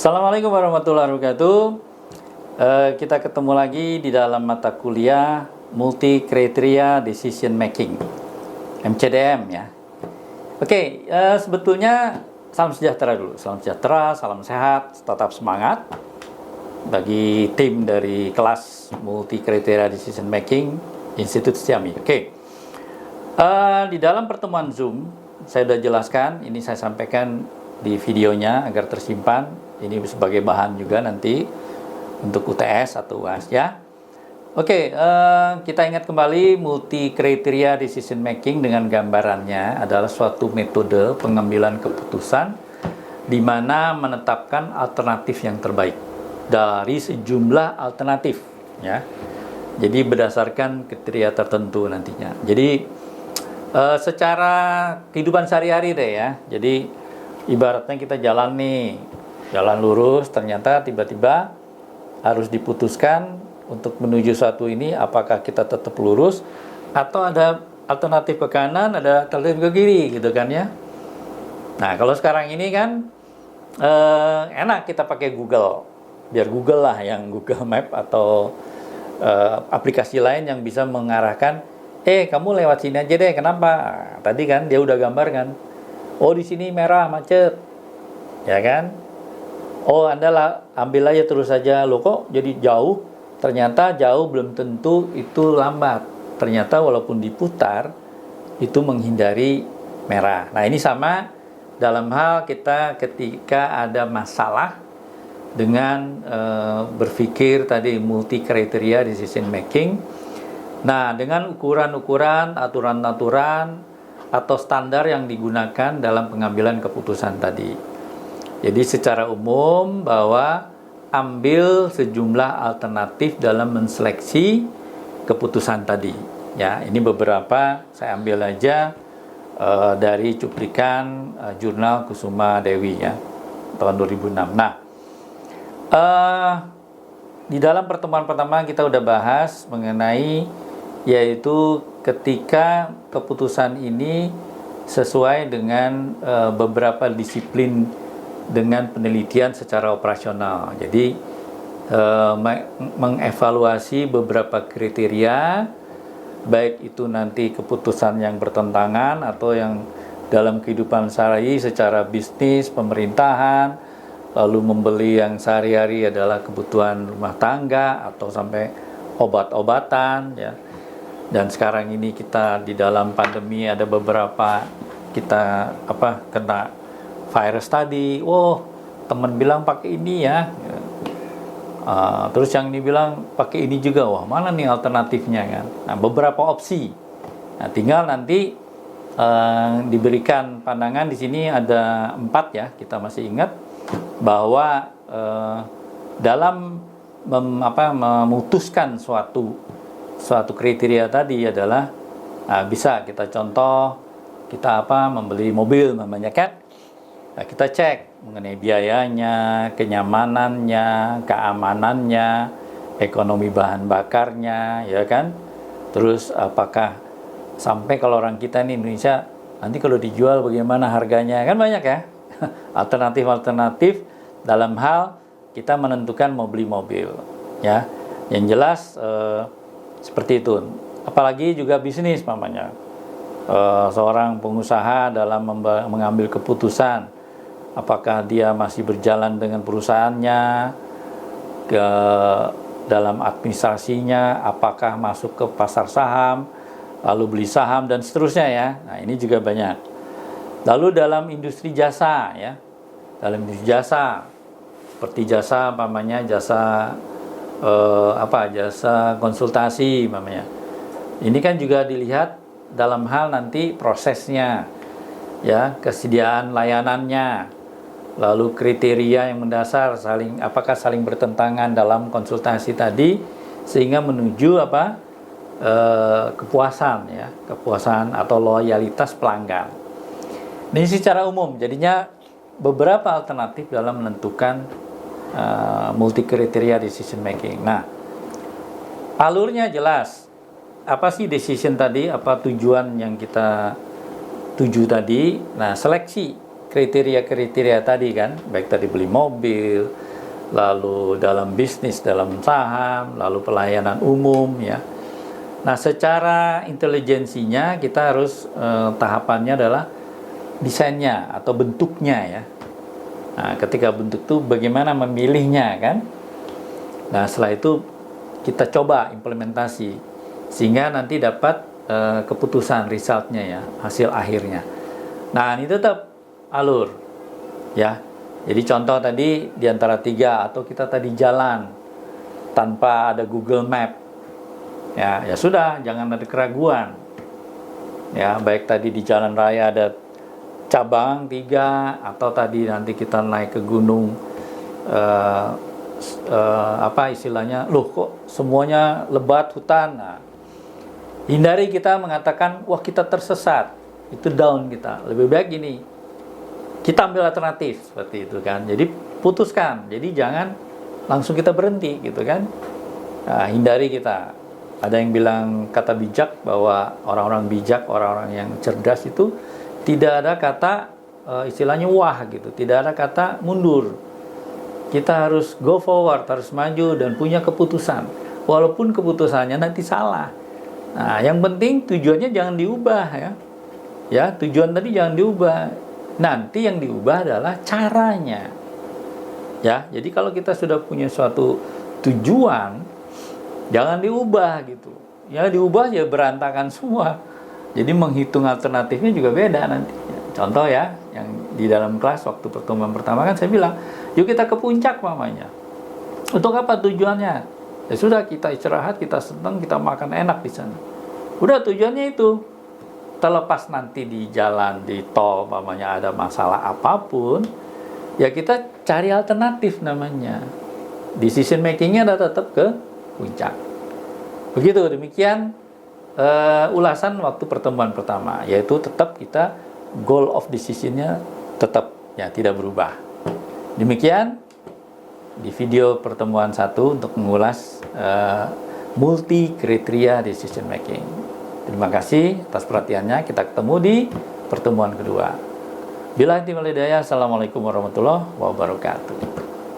Assalamualaikum warahmatullahi wabarakatuh. Kita ketemu lagi di dalam mata kuliah Multi Criteria Decision Making, MCDM ya. Oke, sebetulnya salam sejahtera dulu. Salam sejahtera, salam sehat, tetap semangat bagi tim dari kelas Multi Criteria Decision Making Institut Setiami. Oke, di dalam pertemuan Zoom saya sudah jelaskan, ini saya sampaikan di videonya agar tersimpan. Ini sebagai bahan juga nanti untuk UTS atau UAS ya. Oke, kita ingat kembali multi kriteria decision making dengan gambarannya adalah suatu metode pengambilan keputusan di mana menetapkan alternatif yang terbaik dari sejumlah alternatif ya. Jadi berdasarkan kriteria tertentu nantinya. Jadi secara kehidupan sehari-hari deh ya. Jadi ibaratnya kita jalan lurus, ternyata tiba-tiba harus diputuskan untuk menuju suatu ini, apakah kita tetap lurus atau ada alternatif ke kanan, ada alternatif ke kiri gitu kan ya. Nah kalau sekarang ini kan enak kita pakai Google, biar Google lah yang Google Map atau aplikasi lain yang bisa mengarahkan, kamu lewat sini aja deh, kenapa? Tadi kan dia udah gambar kan, oh di sini merah macet, ya kan? Oh, Anda ambil aja terus saja. Loh kok jadi jauh? Ternyata jauh belum tentu itu lambat. Ternyata walaupun diputar, itu menghindari merah. Nah, ini sama dalam hal kita ketika ada masalah dengan berpikir tadi multi kriteria decision making. Nah, dengan ukuran-ukuran, aturan-aturan, atau standar yang digunakan dalam pengambilan keputusan tadi. Jadi secara umum bahwa ambil sejumlah alternatif dalam menseleksi keputusan tadi. Ya, ini beberapa saya ambil aja dari cuplikan jurnal Kusuma Dewi ya tahun 2006. Nah, di dalam pertemuan pertama kita udah bahas mengenai yaitu ketika keputusan ini sesuai dengan beberapa disiplin dengan penelitian secara operasional. Jadi mengevaluasi beberapa kriteria, baik itu nanti keputusan yang bertentangan atau yang dalam kehidupan sehari secara bisnis, pemerintahan, lalu membeli yang sehari-hari adalah kebutuhan rumah tangga atau sampai obat-obatan ya. Dan sekarang ini kita di dalam pandemi ada beberapa kita kena virus tadi, teman bilang pakai ini ya, terus yang ini bilang pakai ini juga, mana nih alternatifnya kan? Nah, beberapa opsi. Nah, tinggal nanti diberikan pandangan di sini ada 4 ya, kita masih ingat bahwa dalam memutuskan suatu kriteria tadi adalah bisa kita contoh kita membeli mobil namanya kan. Nah, kita cek mengenai biayanya, kenyamanannya, keamanannya, ekonomi bahan bakarnya, ya kan? Terus apakah sampai kalau orang kita nih Indonesia nanti kalau dijual bagaimana harganya? Kan banyak ya alternatif-alternatif dalam hal kita menentukan mau beli mobil, ya. Yang jelas seperti itu. Apalagi juga bisnis namanya. Seorang pengusaha dalam mengambil keputusan apakah dia masih berjalan dengan perusahaannya, ke dalam administrasinya, apakah masuk ke pasar saham, lalu beli saham dan seterusnya ya. Nah, ini juga banyak. Lalu dalam industri jasa ya. Dalam industri jasa seperti jasa jasa jasa konsultasi Ini kan juga dilihat dalam hal nanti prosesnya ya, kesediaan layanannya, lalu kriteria yang mendasar apakah saling bertentangan dalam konsultasi tadi sehingga menuju kepuasan atau loyalitas pelanggan. Ini secara umum jadinya beberapa alternatif dalam menentukan multi kriteria decision making. Nah, alurnya jelas. Apa sih decision tadi? Apa tujuan yang kita tuju tadi? Nah, seleksi kriteria-kriteria tadi kan, baik tadi beli mobil, lalu dalam bisnis, dalam saham, lalu pelayanan umum ya. Nah, secara intelijensinya kita harus tahapannya adalah desainnya atau bentuknya ya. Nah, ketika bentuk itu bagaimana memilihnya kan. Nah, setelah itu kita coba implementasi sehingga nanti dapat keputusan resultnya ya, hasil akhirnya. Nah, ini tetap alur ya. Jadi contoh tadi di antara 3 atau kita tadi jalan tanpa ada Google Map. Ya sudah, jangan ada keraguan. Ya, baik tadi di jalan raya ada cabang 3 atau tadi nanti kita naik ke gunung apa istilahnya, loh kok semuanya lebat hutan. Nah, hindari kita mengatakan wah kita tersesat, itu down kita. Lebih baik gini, kita ambil alternatif seperti itu kan. Jadi putuskan, jadi jangan langsung kita berhenti gitu kan. Nah, hindari kita. Ada yang bilang kata bijak, bahwa orang-orang bijak, orang-orang yang cerdas itu tidak ada kata istilahnya wah gitu, tidak ada kata mundur. Kita harus go forward, harus maju dan punya keputusan. Walaupun keputusannya nanti salah. Nah, yang penting tujuannya jangan diubah ya. Ya, tujuan tadi jangan diubah. Nanti yang diubah adalah caranya. Ya, jadi kalau kita sudah punya suatu tujuan, jangan diubah gitu. Ya diubah ya berantakan semua. Jadi menghitung alternatifnya juga beda nanti. Contoh ya, yang di dalam kelas waktu pertemuan pertama kan saya bilang, yuk kita ke puncak mamanya. Untuk apa tujuannya? Ya sudah, kita istirahat, kita senang, kita makan enak di sana. Udah, tujuannya itu. Terlepas nanti di jalan, di tol mamanya ada masalah apapun, ya kita cari alternatif namanya. Decision makingnya ada tetap ke puncak. Begitu, demikian ulasan waktu pertemuan pertama, yaitu tetap kita goal of decision-nya tetap ya tidak berubah. Demikian di video pertemuan 1 untuk mengulas multi kriteria decision making. Terima kasih atas perhatiannya. Kita ketemu di pertemuan kedua. Billahi taufiq wal hidayah. Assalamualaikum warahmatullahi wabarakatuh.